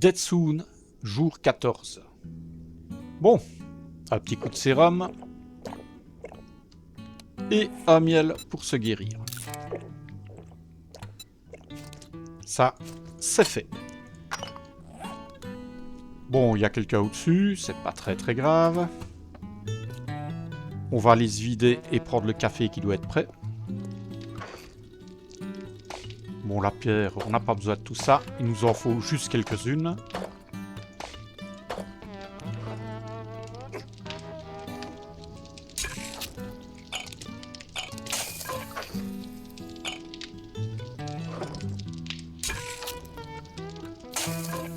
Dead Soon, jour 14. Bon, un petit coup de sérum. Et un miel pour se guérir. Ça, c'est fait. Bon, il y a quelqu'un au-dessus, c'est pas très grave. On va aller se vider et prendre le café qui doit être prêt. Bon, la pierre, on n'a pas besoin de tout ça. Il nous en faut juste quelques-unes.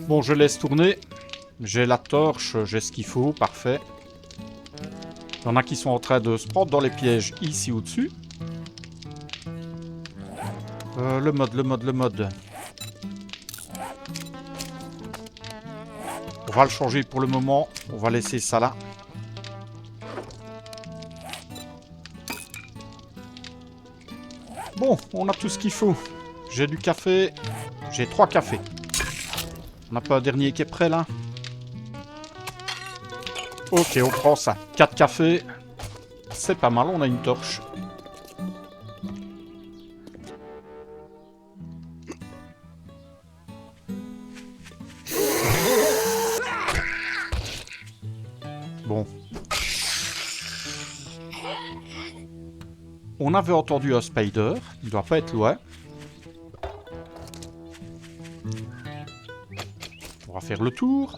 Bon, je laisse tourner. J'ai la torche, j'ai ce qu'il faut, parfait. Il y en a qui sont en train de se prendre dans les pièges ici au-dessus. Le mode. On va le changer pour le moment. On va laisser ça là. Bon, on a tout ce qu'il faut. J'ai du café. J'ai 3 cafés. On n'a pas un dernier qui est prêt là? Ok, on prend ça. 4 cafés. C'est pas mal, on a une torche. Bon. On avait entendu un spider. Il doit pas être loin. On va faire le tour.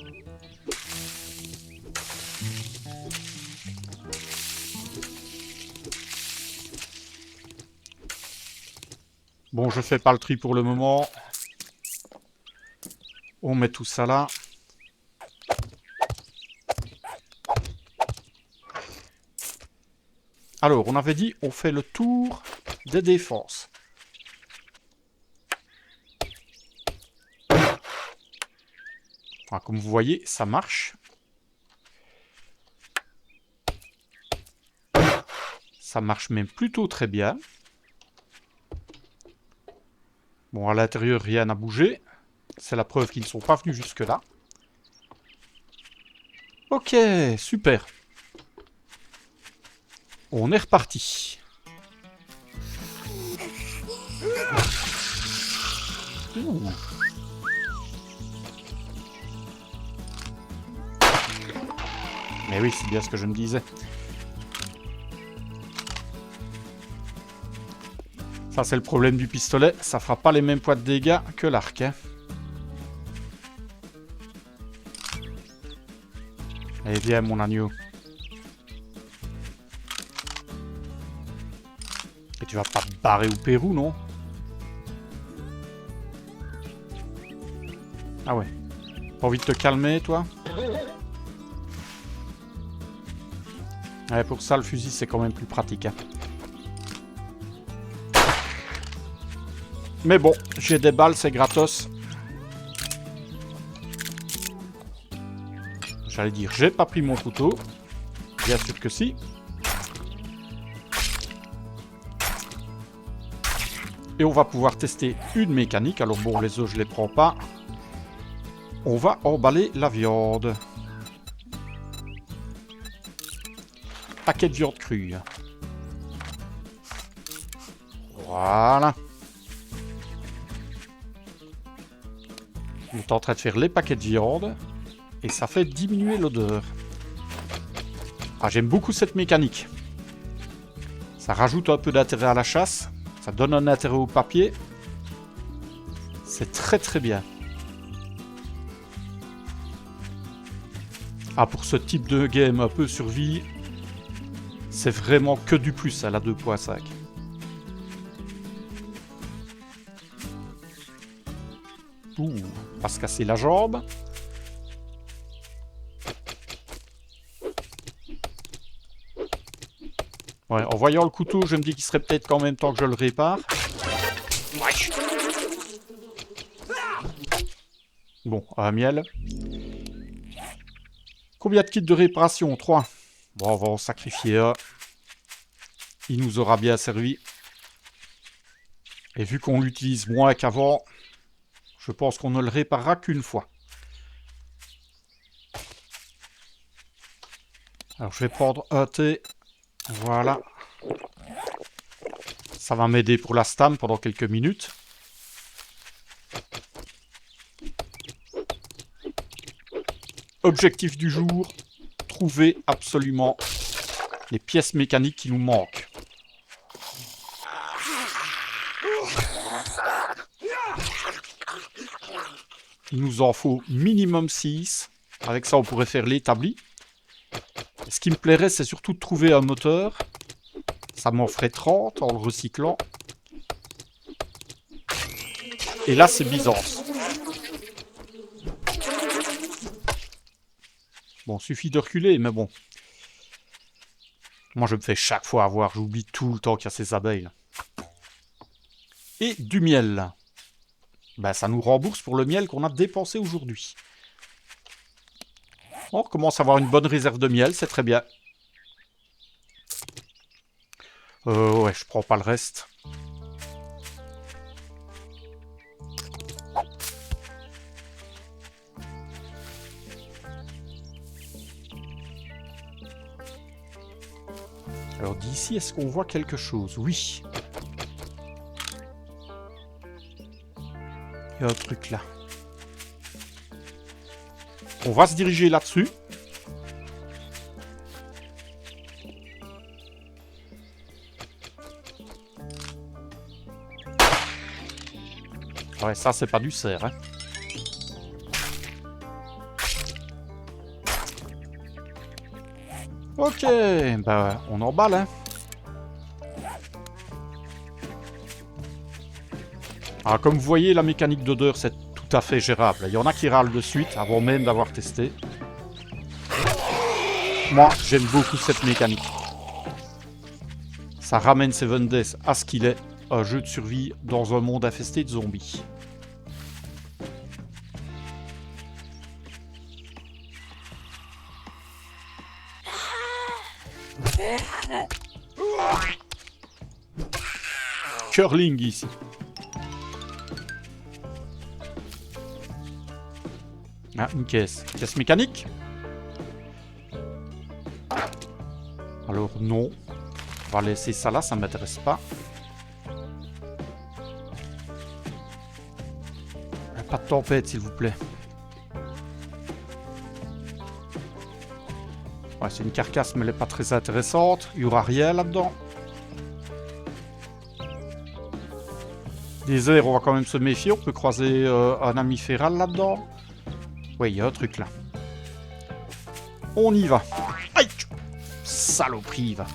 Bon, je fais pas le tri pour le moment. On met tout ça là. Alors, on avait dit, on fait le tour des défenses. Enfin, comme vous voyez, ça marche. Ça marche même plutôt très bien. Bon, à l'intérieur, rien n'a bougé. C'est la preuve qu'ils ne sont pas venus jusque-là. Ok, super. On est reparti. Ouh. Mais oui, c'est bien ce que je me disais. Ça, c'est le problème du pistolet. Ça fera pas les mêmes poids de dégâts que l'arc. Hein. Allez, viens, mon agneau. Et tu vas pas te barrer au Pérou, non? Ah ouais. Pas envie de te calmer, toi? Ouais, pour ça, le fusil, c'est quand même plus pratique. Hein. Mais bon, j'ai des balles, c'est gratos. J'allais dire, j'ai pas pris mon couteau. Bien sûr que si. Et on va pouvoir tester une mécanique. Alors bon, les œufs, je les prends pas. On va emballer la viande. Paquet de viande crue. Voilà. On est en train de faire les paquets de viande. Et ça fait diminuer l'odeur. Ah, j'aime beaucoup cette mécanique. Ça rajoute un peu d'intérêt à la chasse. Ça donne un intérêt au papier. C'est très bien. Ah, pour ce type de game un peu survie, c'est vraiment que du plus à la 2.5. Ouh, pas se casser la jambe. Ouais, en voyant le couteau, je me dis qu'il serait peut-être qu'en même temps que je le répare. Bon, un miel. Combien de kits de réparation? 3. Bon, on va en sacrifier un. Il nous aura bien servi. Et vu qu'on l'utilise moins qu'avant, je pense qu'on ne le réparera qu'une fois. Alors je vais prendre un thé. Voilà. Ça va m'aider pour la stam pendant quelques minutes. Objectif du jour, trouver absolument les pièces mécaniques qui nous manquent. Il nous en faut minimum 6. Avec ça, on pourrait faire l'établi. Ce qui me plairait, c'est surtout de trouver un moteur. Ça m'en ferait 30 en le recyclant. Et là, c'est Byzance. Bon, suffit de reculer, mais bon. Moi, je me fais chaque fois avoir. J'oublie tout le temps qu'il y a ces abeilles. Et du miel. Ben, ça nous rembourse pour le miel qu'on a dépensé aujourd'hui. On commence à avoir une bonne réserve de miel, c'est très bien. Ouais, je prends pas le reste. Alors d'ici, est-ce qu'on voit quelque chose? Oui. Il y a un truc là. On va se diriger là-dessus. Ouais, ça, c'est pas du cerf, hein. Ok, bah, on emballe, hein. Alors, comme vous voyez, la mécanique d'odeur, c'est tout à fait gérable. Il y en a qui râlent de suite, avant même d'avoir testé. Moi, j'aime beaucoup cette mécanique. Ça ramène Seven Days à ce qu'il est, un jeu de survie dans un monde infesté de zombies. Curling ici. Ah, une caisse. Caisse mécanique. Alors non. On va laisser ça là, ça ne m'intéresse pas. Pas de tempête, s'il vous plaît. Ouais, c'est une carcasse, mais elle n'est pas très intéressante. Il n'y aura rien là-dedans. Des airs, on va quand même se méfier. On peut croiser un ami féral là-dedans. Oui, il y a un truc là. On y va. Aïe! Saloperie, va.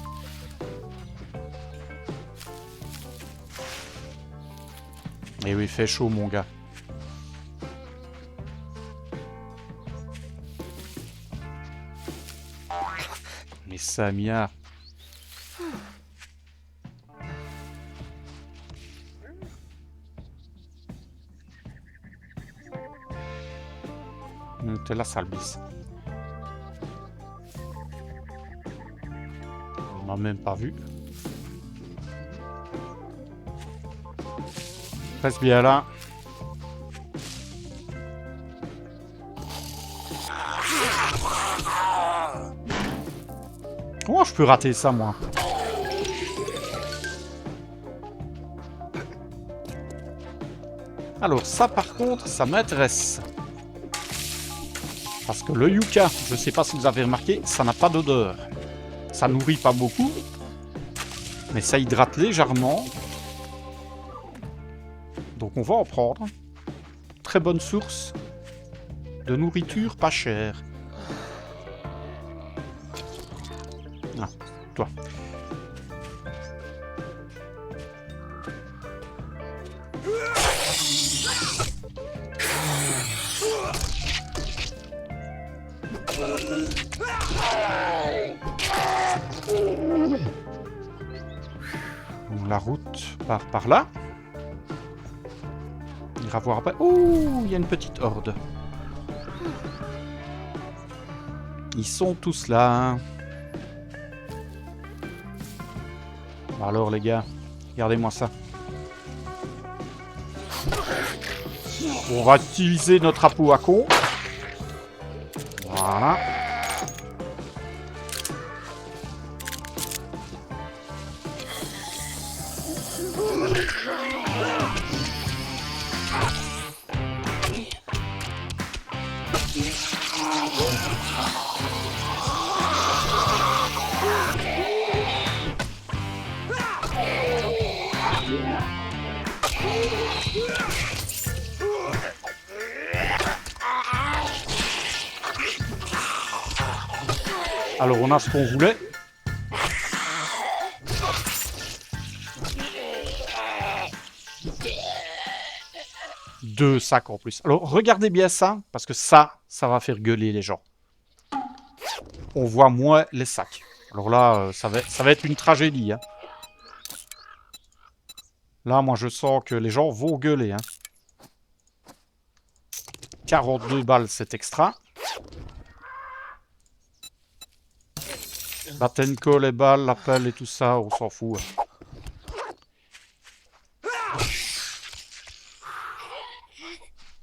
Eh oui, il fait chaud, mon gars. Mais Samia... T'es la salbisse. On m'a même pas vu. Reste bien là. Comment je peux rater ça, moi? Alors ça, par contre, ça m'intéresse. Parce que le yucca, je sais pas si vous avez remarqué, ça n'a pas d'odeur. Ça nourrit pas beaucoup, mais ça hydrate légèrement. Donc on va en prendre. Très bonne source de nourriture pas chère. Ah, toi. La route part par là. On ira voir après. Oh, il y a une petite horde. Ils sont tous là. Alors les gars, regardez-moi ça. On va utiliser notre appôt à con. Voilà. Alors on a ce qu'on voulait. Deux sacs en plus. Alors regardez bien ça, parce que ça va faire gueuler les gens. On voit moins les sacs. Alors là, ça va être une tragédie. Hein. Là, moi je sens que les gens vont gueuler. Hein. 42 balles, c'est extra. La tenko, les balles, l'appel et tout ça, on s'en fout. Hein.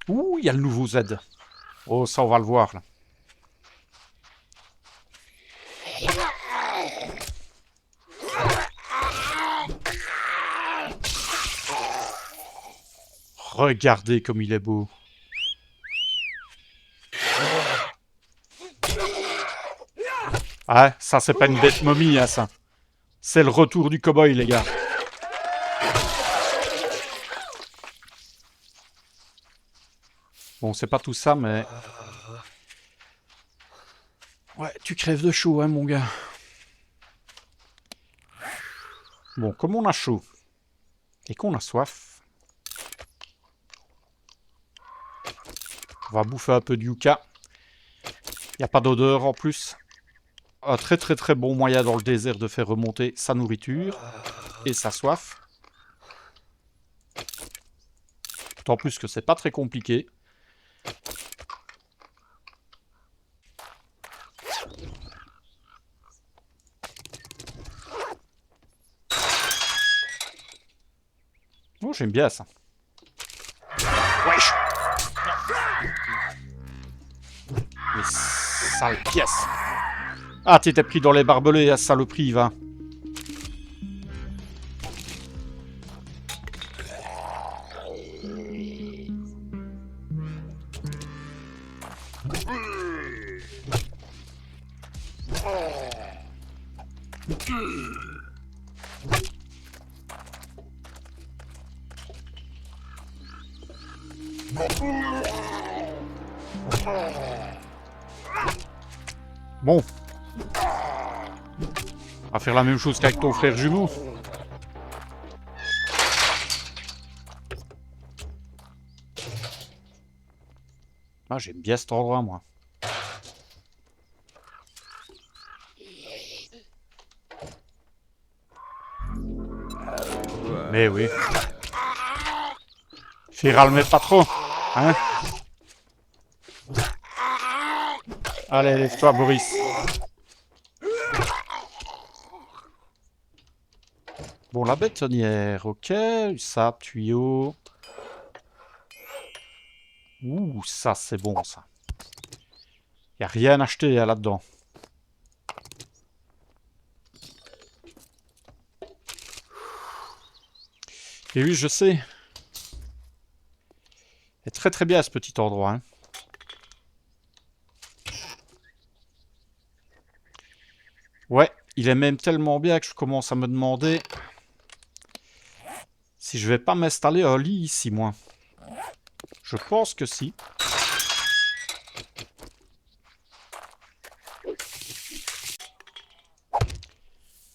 Ouh, il y a le nouveau Z. Oh, ça, on va le voir, là. Regardez comme il est beau. Ah, ça, c'est pas une bête momie, hein, ça. C'est le retour du cow-boy, les gars. Bon, c'est pas tout ça, mais... Ouais, tu crèves de chaud, hein, mon gars. Bon, comme on a chaud et qu'on a soif, on va bouffer un peu de yucca. Il n'y a pas d'odeur en plus. Un très très très bon moyen dans le désert de faire remonter sa nourriture et sa soif. D'autant plus que c'est pas très compliqué. Oh, j'aime bien ça. Wesh! Les sales pièces. Ah, t'étais pris dans les barbelés, à saloperie, va. Bon. On va faire la même chose qu'avec ton frère jumeau. Ah, j'aime bien cet endroit, moi. Mais oui. Fais ralmer pas trop. Hein? Allez, lève-toi, Boris. Bon, la bétonnière, ok. Ça, tuyau. Ouh, ça, c'est bon, ça. Y a rien acheté là-dedans. Et oui, je sais. C'est très très bien ce petit endroit. Hein. Ouais, il est même tellement bien que je commence à me demander si je vais pas m'installer un lit ici, moi. Je pense que si.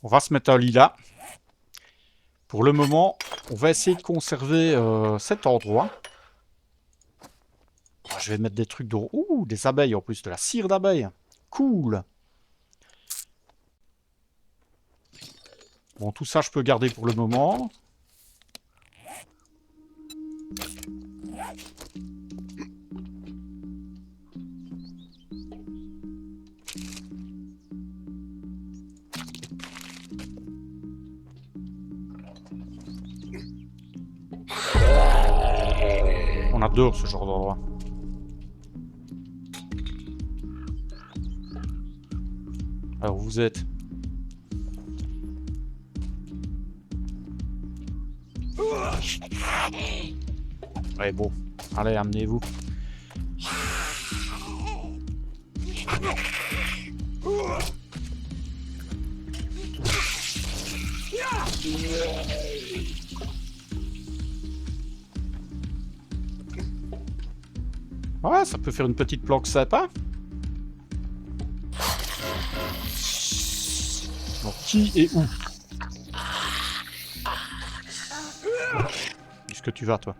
On va se mettre un lit là. Pour le moment, on va essayer de conserver cet endroit. Je vais mettre des trucs de... Ouh, des abeilles en plus, de la cire d'abeille. Cool. Bon, tout ça, je peux garder pour le moment. On adore ce genre d'endroit. Alors, vous êtes... Ouais, bon. Allez, amenez-vous. Ouais, ça peut faire une petite planque sympa. Donc, qui et où? Où est-ce que tu vas, toi?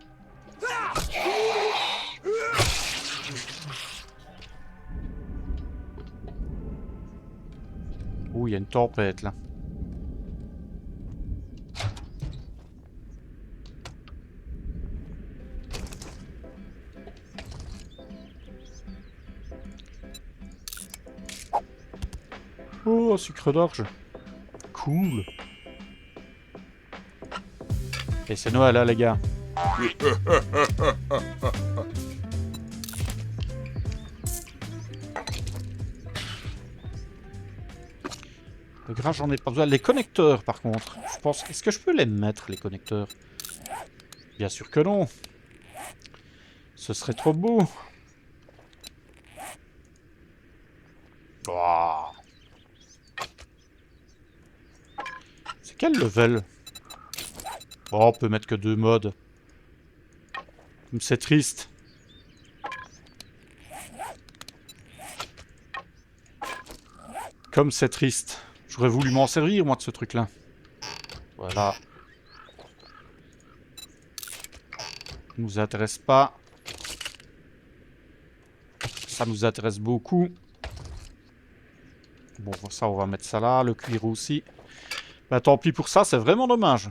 Ouh, il y a une tempête, là. Oh, sucre d'orge. Cool. Et c'est Noël, là, les gars. Le gras, j'en ai pas besoin. Les connecteurs, par contre. Je pense... Est-ce que je peux les mettre, les connecteurs? Bien sûr que non. Ce serait trop beau. Oh. C'est quel level? Oh, on peut mettre que 2 modes. C'est triste. Comme c'est triste. J'aurais voulu m'en servir, moi, de ce truc-là. Voilà. Ça nous intéresse pas. Ça nous intéresse beaucoup. Bon, ça, on va mettre ça là. Le cuir aussi. Bah, tant pis pour ça, c'est vraiment dommage.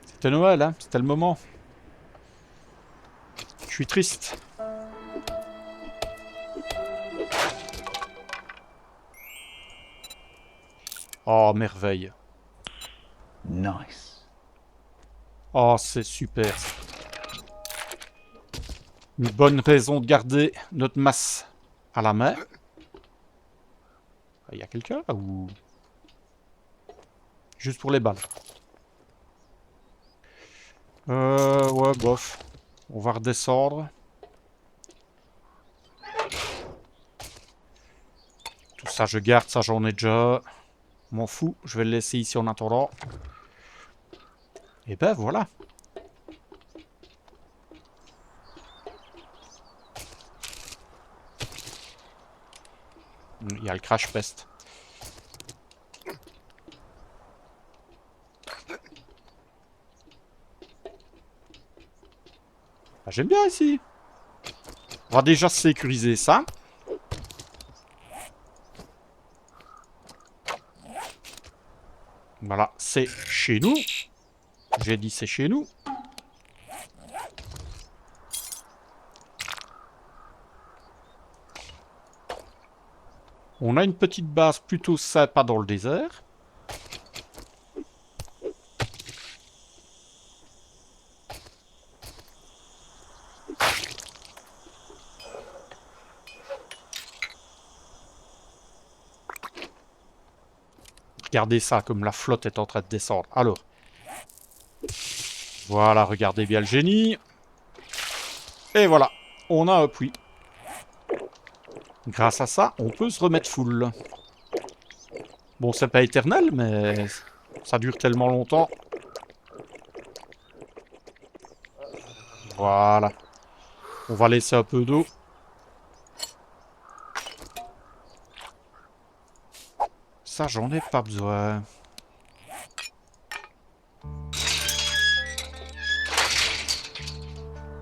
C'était Noël, hein. C'était le moment. Je suis triste. Oh, merveille. Nice. Oh, c'est super. Une bonne raison de garder notre masse à la main. Il y a quelqu'un là ou... Juste pour les balles. Ouais, bof. On va redescendre. Tout ça, je garde. Ça, j'en ai déjà. M'en fous. Je vais le laisser ici en attendant. Et ben, voilà. Il y a le crash pest. Ah, j'aime bien ici. On va déjà sécuriser ça. Voilà, c'est chez nous. J'ai dit c'est chez nous. On a une petite base plutôt sympa dans le désert. Regardez ça, comme la flotte est en train de descendre. Alors. Voilà, regardez bien le génie. Et voilà, on a un puits. Grâce à ça, on peut se remettre full. Bon, c'est pas éternel, mais ça dure tellement longtemps. Voilà. On va laisser un peu d'eau. Ça, j'en ai pas besoin.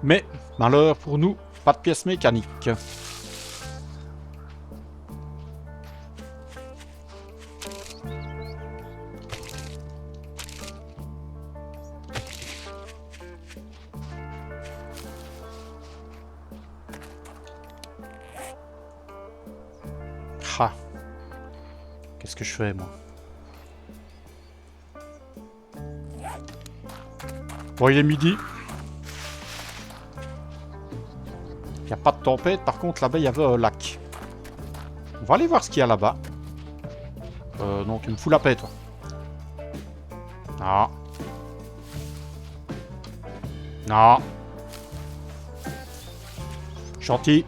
Mais, malheur pour nous, pas de pièces mécaniques. Ah. Qu'est-ce que je fais, moi? Bon, il est midi. Il n'y a pas de tempête. Par contre, là-bas, il y avait un lac. On va aller voir ce qu'il y a là-bas. Non, tu me fous la paix, toi. Non. Non. Gentil.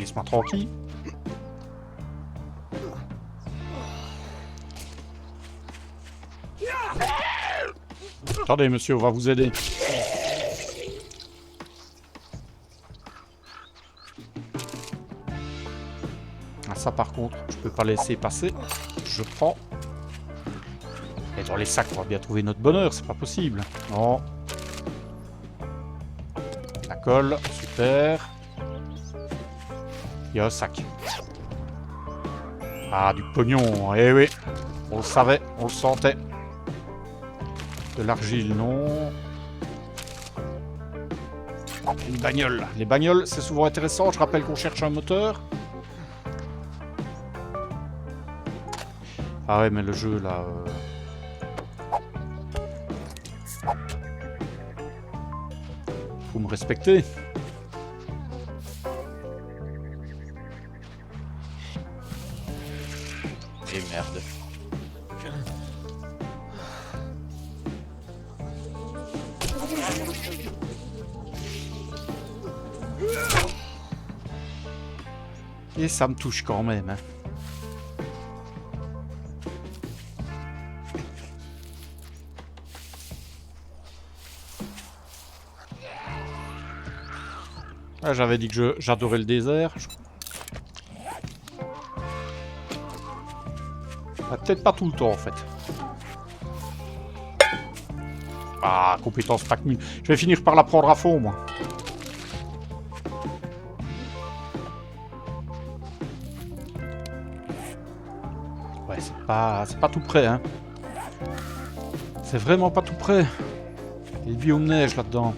Laisse-moi tranquille. Attendez, monsieur, on va vous aider. Ah, ça, par contre, je peux pas laisser passer. Je prends. Et dans les sacs, on va bien trouver notre bonheur, c'est pas possible. Non. La colle, super. Il y a un sac. Ah, du pognon, eh oui. On le savait, on le sentait. De l'argile, non. Une bagnole. Les bagnoles, c'est souvent intéressant. Je rappelle qu'on cherche un moteur. Ah ouais, mais le jeu, là... Faut me respecter. Et merde. Et ça me touche quand même, hein. Ah, j'avais dit que j'adorais le désert. Ah, peut-être pas tout le temps, en fait. Ah, compétence pack mule. Je vais finir par la prendre à fond, moi. Ouais, c'est pas tout près, hein. C'est vraiment pas tout près. Il y a le biome neige là-dedans.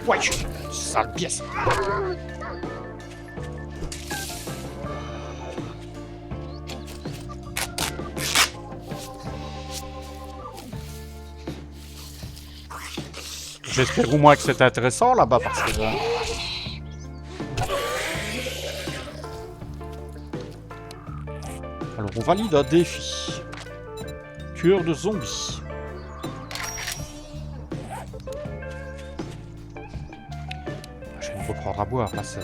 Ouais, sale pièce. J'espère au moins que c'est intéressant là-bas parce que... Alors on valide un défi. Tueur de zombies. Je vais me reprendre à boire là, c'est...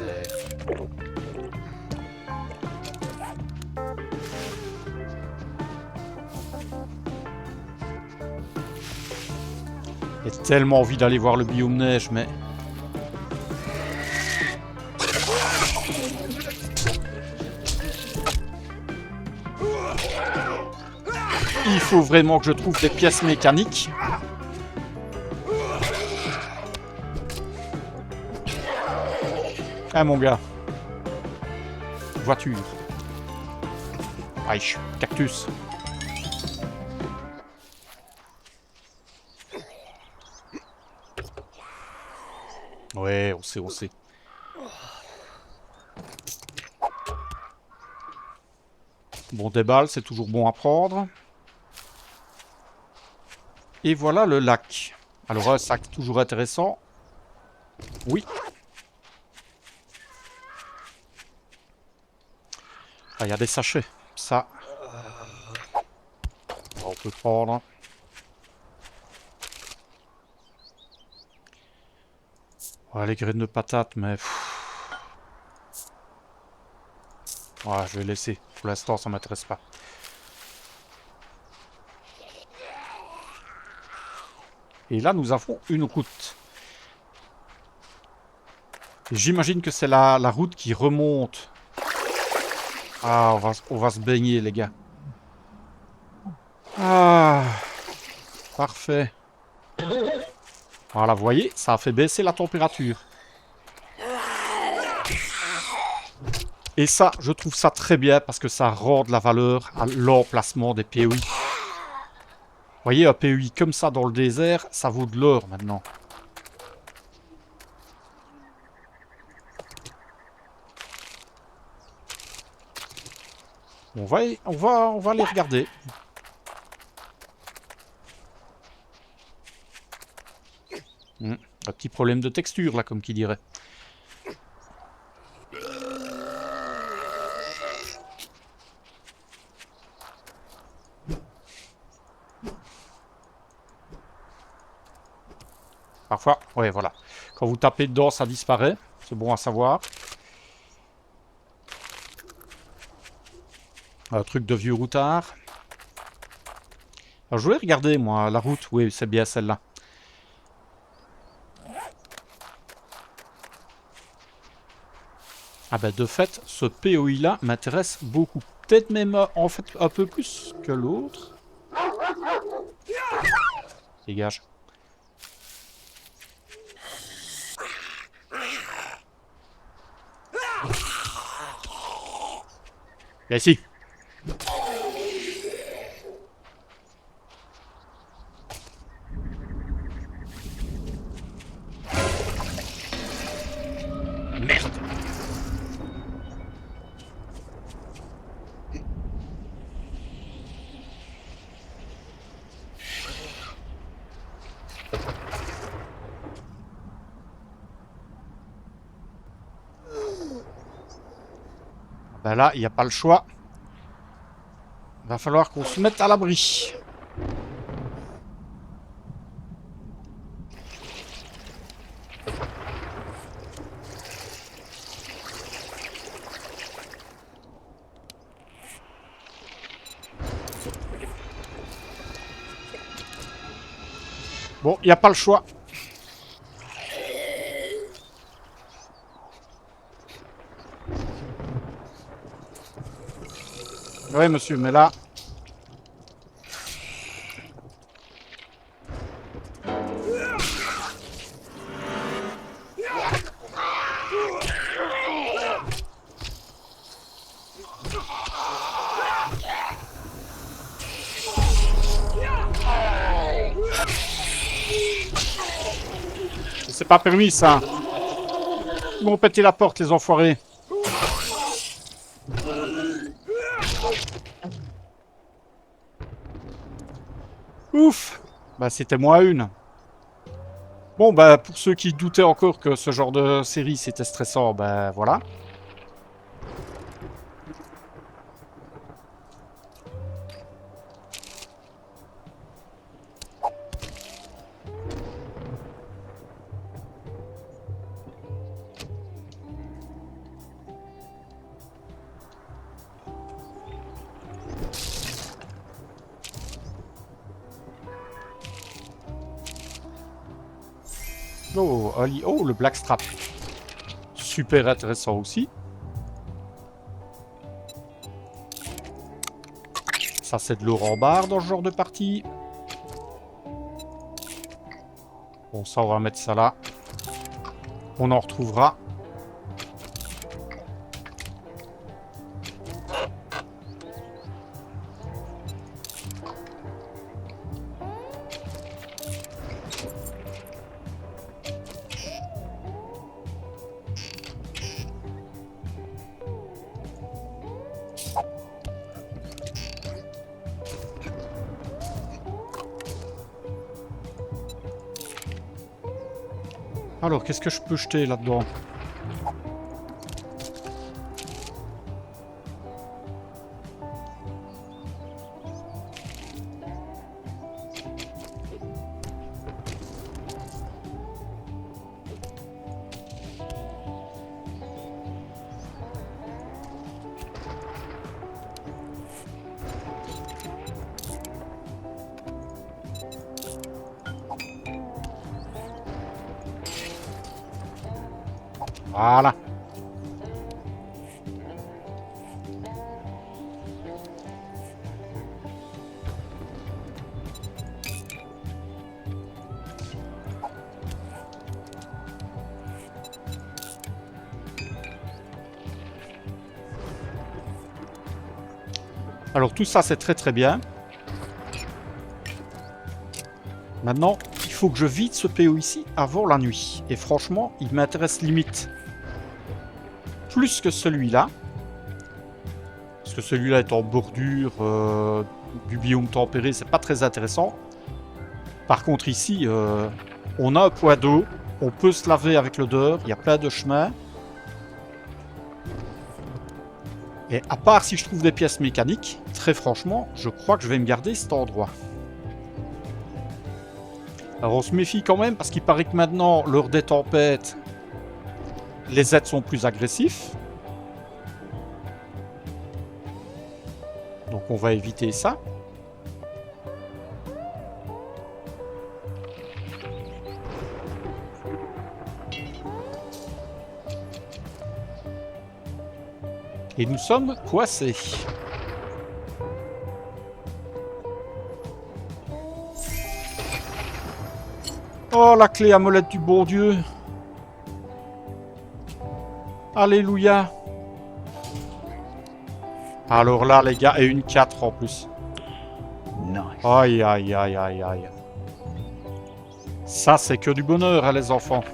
J'ai tellement envie d'aller voir le biome neige, mais... Il faut vraiment que je trouve des pièces mécaniques. Ah mon gars. Voiture. Aïe, cactus. Ouais, on sait, on sait. Bon, des balles, c'est toujours bon à prendre. Et voilà le lac. Alors, un sac toujours intéressant. Oui. Ah, il y a des sachets. Ça. On peut prendre. Ouais, les graines de patates, mais... Ouais, je vais laisser. Pour l'instant, ça m'intéresse pas. Et là, nous avons une route. J'imagine que c'est la route qui remonte. Ah, on va se baigner, les gars. Ah, parfait. Voilà, vous voyez, ça a fait baisser la température. Et ça, je trouve ça très bien parce que ça rend de la valeur à l'emplacement des POI. Vous voyez, un POI comme ça dans le désert, ça vaut de l'or maintenant. On va les regarder. Un petit problème de texture, là, comme qui dirait. Parfois, ouais, voilà. Quand vous tapez dedans, ça disparaît. C'est bon à savoir. Un truc de vieux routard. Alors, je voulais regarder, moi, la route. Oui, c'est bien celle-là. Ah ben, de fait, ce POI-là m'intéresse beaucoup. Peut-être même, en fait, un peu plus que l'autre. Dégage. Viens ici. Merde. Ben là, il n'y a pas le choix. Va falloir qu'on se mette à l'abri. Bon, il n'y a pas le choix. Oui, monsieur, mais là... C'est pas permis, ça. Ils m'ont pété la porte, les enfoirés. Ouf. Bah, c'était moi une. Bon, bah, pour ceux qui doutaient encore que ce genre de série, c'était stressant, bah, voilà. Oh, Ali. Oh, le Blackstrap. Super intéressant aussi. Ça, c'est de l'or en barre dans ce genre de partie. Bon, ça, on va mettre ça là. On en retrouvera. Alors, qu'est-ce que je peux jeter là-dedans? Voilà. Alors tout ça, c'est très très bien. Maintenant, il faut que je vide ce PO ici avant la nuit. Et franchement, il m'intéresse limite plus que celui-là. Parce que celui-là est en bordure du biome tempéré, c'est pas très intéressant. Par contre ici, On a un point d'eau. On peut se laver avec l'odeur. Il y a plein de chemins. Et à part si je trouve des pièces mécaniques, très franchement, je crois que je vais me garder cet endroit. Alors on se méfie quand même, parce qu'il paraît que maintenant, lors des tempêtes, les êtres sont plus agressifs. Donc on va éviter ça. Et nous sommes coincés. Oh, la clé à molette du bon Dieu. Alléluia. Alors là, les gars, et une 4 en plus. Nice. Aïe, aïe, aïe, aïe, aïe. Ça, c'est que du bonheur, hein, les enfants.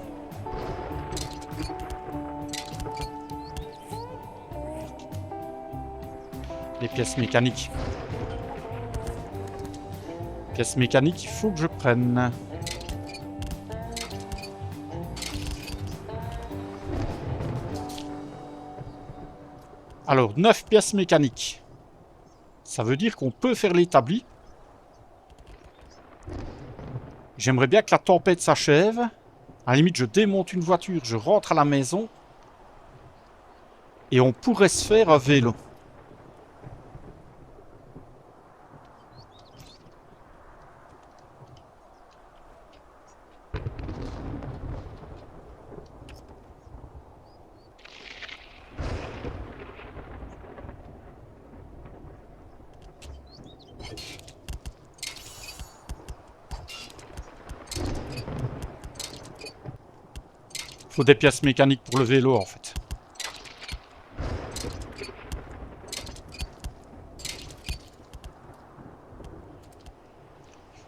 Les pièces mécaniques. Pièces mécaniques, il faut que je prenne. Alors, 9 pièces mécaniques. Ça veut dire qu'on peut faire l'établi. J'aimerais bien que la tempête s'achève. À la limite, je démonte une voiture, je rentre à la maison. Et on pourrait se faire un vélo. Faut des pièces mécaniques pour le vélo, en fait.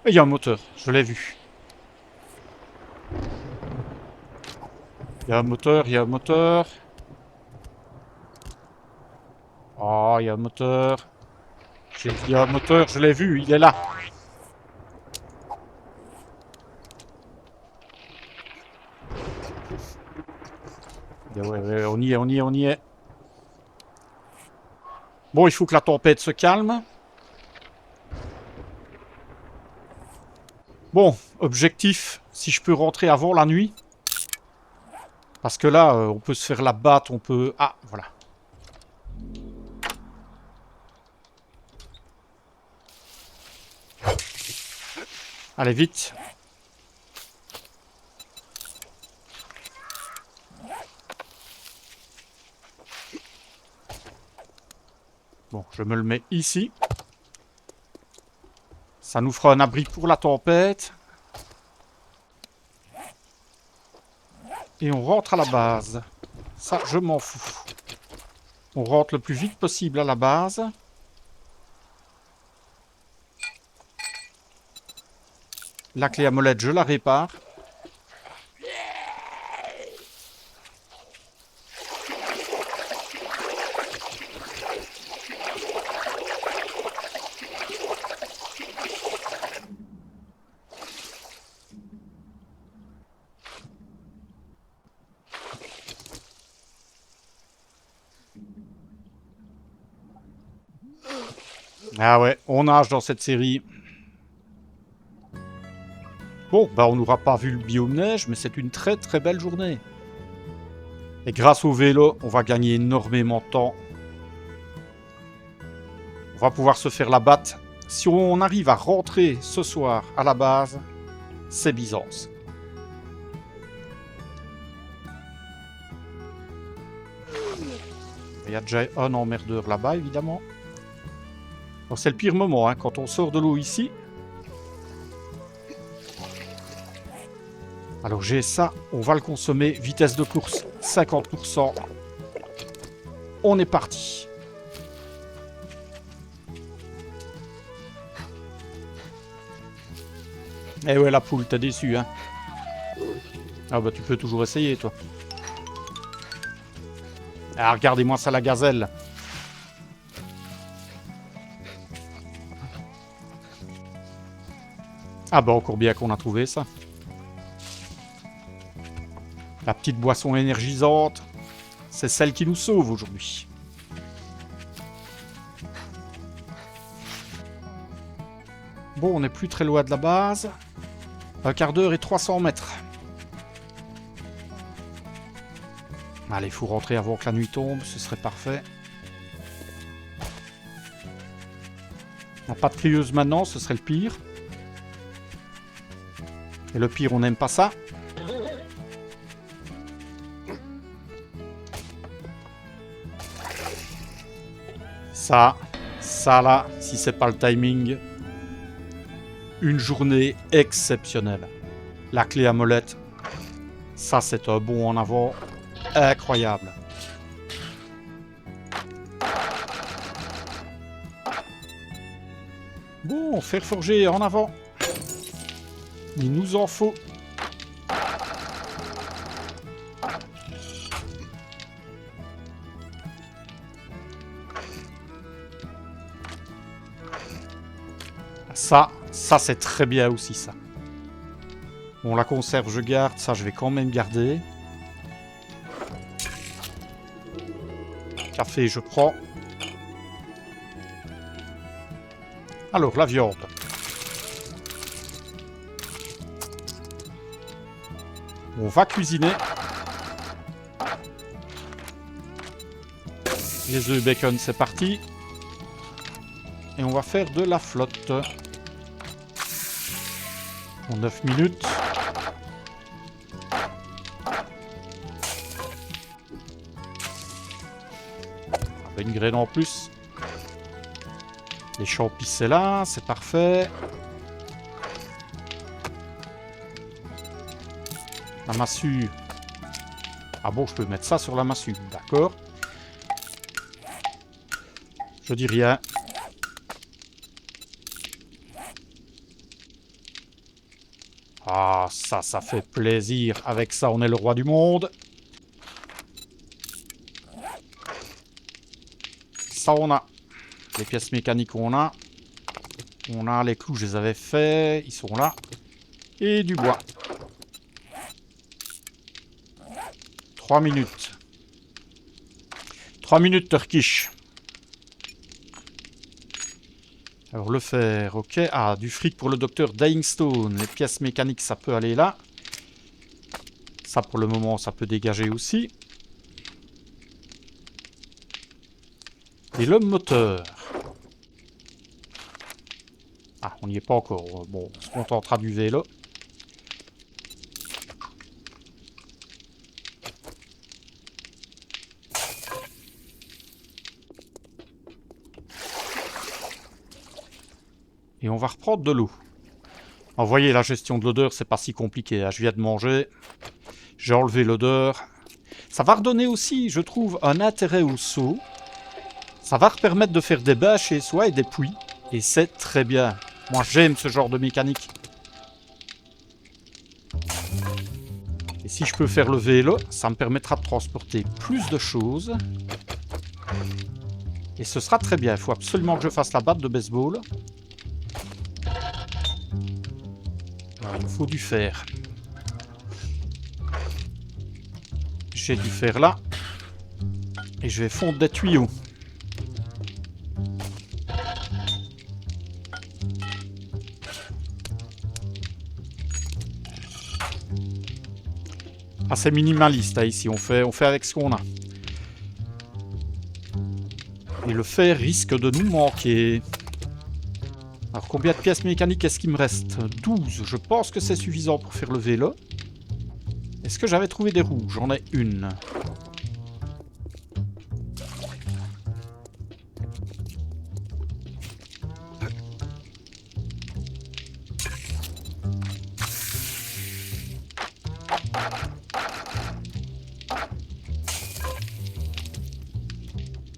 Et il y a un moteur, je l'ai vu. Il y a un moteur, il y a un moteur. Oh, il y a un moteur. Il y a un moteur, je l'ai vu, il est là. Ouais, on y est, on y est, on y est. Bon, il faut que la tempête se calme. Bon, objectif, si je peux rentrer avant la nuit. Parce que là, on peut se faire la batte, on peut... Ah, voilà. Allez, vite. Bon, je me le mets ici. Ça nous fera un abri pour la tempête. Et on rentre à la base. Ça, je m'en fous. On rentre le plus vite possible à la base. La clé à molette, je la répare. Ah ouais, on nage dans cette série. Bon, bah on n'aura pas vu le biome neige, mais c'est une très très belle journée. Et grâce au vélo, on va gagner énormément de temps. On va pouvoir se faire la batte. Si on arrive à rentrer ce soir à la base, c'est Byzance. Il y a déjà un emmerdeur là-bas, évidemment. C'est le pire moment, hein, quand on sort de l'eau ici. Alors j'ai ça, on va le consommer. Vitesse de course, 50%. On est parti. Eh ouais, la poule, t'as déçu, hein. Ah bah tu peux toujours essayer, toi. Ah, regardez-moi ça, la gazelle. Ah bah encore bien qu'on a trouvé ça. La petite boisson énergisante, c'est celle qui nous sauve aujourd'hui. Bon, on n'est plus très loin de la base. Un quart d'heure et 300 mètres. Allez, il faut rentrer avant que la nuit tombe, ce serait parfait. On n'a pas de crieuse maintenant, ce serait le pire. Et le pire, on n'aime pas ça. Ça là, si c'est pas le timing, une journée exceptionnelle. La clé à molette, ça c'est un bond en avant incroyable. Bon, fer forgé en avant. Il nous en faut. Ça c'est très bien aussi ça. Bon, la conserve je garde, ça je vais quand même garder. Café je prends. Alors la viande. On va cuisiner. Les œufs bacon c'est parti. Et on va faire de la flotte. En 9 minutes. Une graine en plus. Les champis c'est là, c'est parfait. La massue. Ah bon, je peux mettre ça sur la massue, d'accord. Je dis rien. Ah, ça fait plaisir. Avec ça, on est le roi du monde. Ça, on a. Les pièces mécaniques, on a. On a les clous, je les avais faits. Ils sont là. Et du bois. 3 minutes. 3 minutes, Turkish. Alors le fer, ok. Ah, du fric pour le docteur Dyingstone. Les pièces mécaniques, ça peut aller là. Ça, pour le moment, ça peut dégager aussi. Et le moteur. Ah, on n'y est pas encore. Bon, on se contentera du vélo. Et on va reprendre de l'eau. Vous voyez, la gestion de l'odeur, c'est pas si compliqué. Hein. Je viens de manger. J'ai enlevé l'odeur. Ça va redonner aussi, je trouve, un intérêt au seau. Ça va permettre de faire des bains chez soi et des puits. Et c'est très bien. Moi, j'aime ce genre de mécanique. Et si je peux faire le vélo, ça me permettra de transporter plus de choses. Et ce sera très bien. Il faut absolument que je fasse la batte de baseball. Alors, il me faut du fer. J'ai du fer là. Et je vais fondre des tuyaux. Ah, c'est minimaliste, hein, ici. On fait avec ce qu'on a. Et le fer risque de nous manquer. Alors, combien de pièces mécaniques est-ce qu'il me reste? 12. Je pense que c'est suffisant pour faire le vélo. Est-ce que j'avais trouvé des roues? J'en ai une.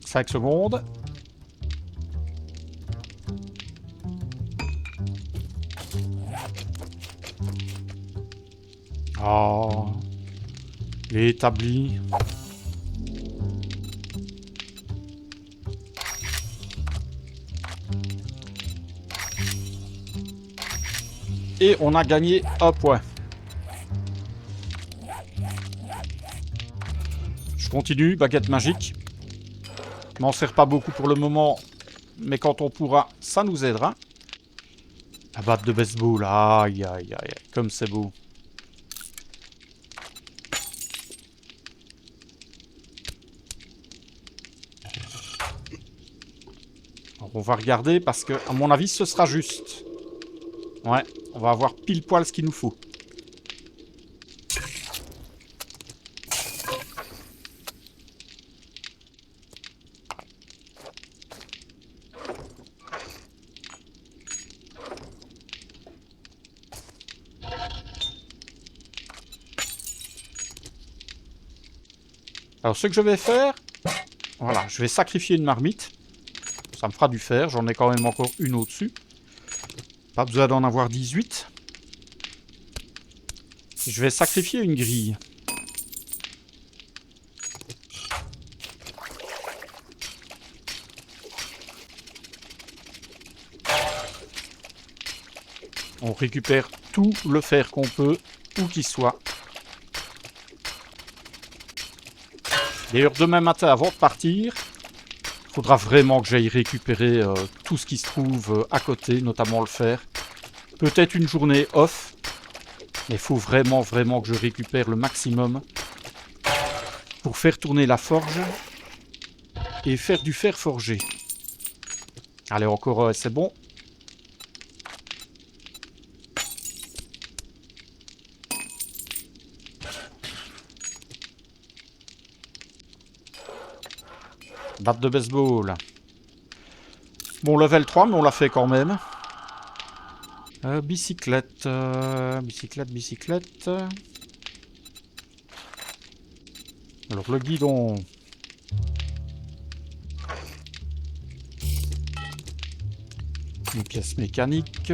Cinq secondes. Oh, il est établi. Et on a gagné un point. Je continue, baguette magique. Je m'en sers pas beaucoup pour le moment, mais quand on pourra, ça nous aidera. La batte de baseball, aïe aïe aïe, comme c'est beau. Alors, on va regarder parce que, à mon avis, ce sera juste. Ouais, on va avoir pile poil ce qu'il nous faut. Alors, ce que je vais faire... Voilà, je vais sacrifier une marmite. Ça me fera du fer. J'en ai quand même encore une au-dessus. Pas besoin d'en avoir 18. Je vais sacrifier une grille. On récupère tout le fer qu'on peut, où qu'il soit. D'ailleurs, demain matin, avant de partir, il faudra vraiment que j'aille récupérer tout ce qui se trouve à côté, notamment le fer. Peut-être une journée off, mais il faut vraiment que je récupère le maximum pour faire tourner la forge et faire du fer forgé. Allez, encore, c'est bon. Batte de baseball. Bon, level 3, mais on l'a fait quand même. Bicyclette. Bicyclette. Alors, le guidon. Une pièce mécanique.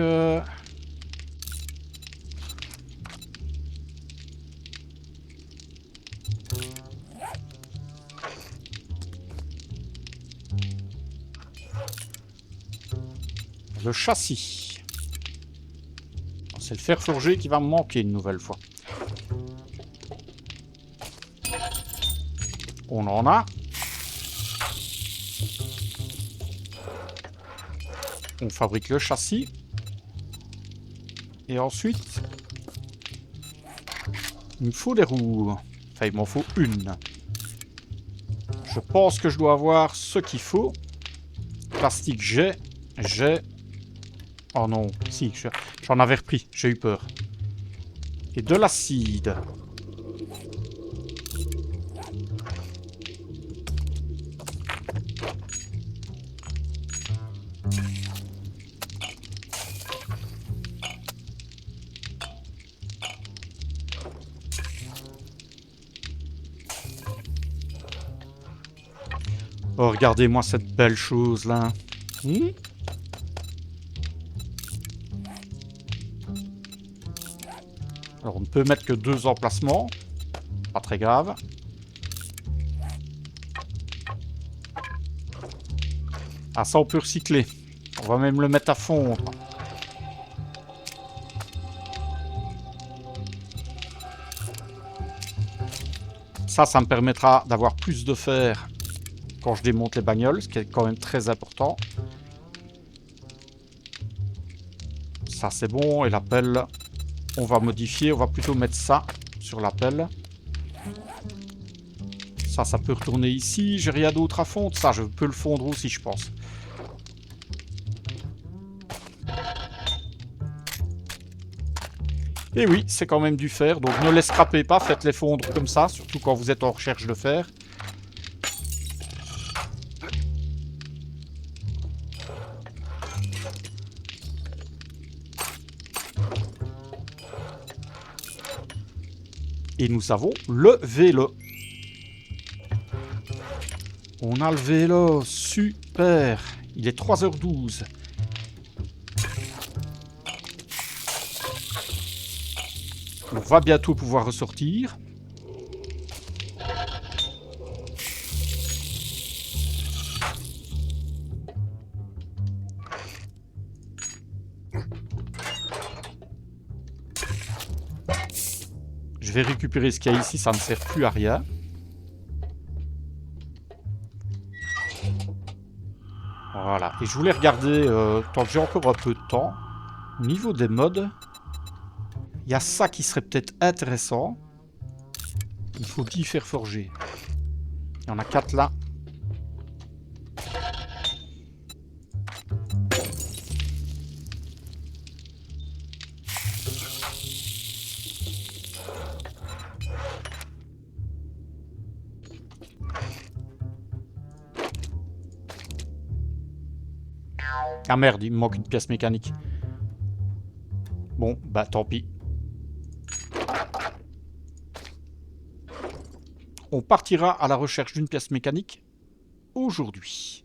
Le châssis. C'est le fer forgé qui va me manquer une nouvelle fois. On en a. On fabrique le châssis. Et ensuite, il me faut des roues. Enfin, il m'en faut une. Je pense que je dois avoir ce qu'il faut. Plastique, j'ai. Oh non, si, j'en avais repris, j'ai eu peur. Et de l'acide. Oh, regardez-moi cette belle chose là. Alors, on ne peut mettre que 2 emplacements. Pas très grave. Ah, ça, on peut recycler. On va même le mettre à fondre. Ça me permettra d'avoir plus de fer quand je démonte les bagnoles, ce qui est quand même très important. Ça, c'est bon. Et la pelle, on va modifier. On va plutôt mettre ça sur la pelle. Ça peut retourner ici. J'ai rien d'autre à fondre. Ça, je peux le fondre aussi, je pense. Et oui, c'est quand même du fer. Donc ne les scrapez pas. Faites-les fondre comme ça. Surtout quand vous êtes en recherche de fer. Et nous avons le vélo. On a le vélo, super. Il est 3h12. On va bientôt pouvoir ressortir. Je vais récupérer ce qu'il y a ici, ça ne sert plus à rien. Voilà. Et je voulais regarder, tant que j'ai encore un peu de temps, au niveau des modes, il y a ça qui serait peut-être intéressant. Il faut 10 fer forgés. Il y en a 4 là. Ah merde, il me manque une pièce mécanique. Bon, bah tant pis. On partira à la recherche d'une pièce mécanique aujourd'hui.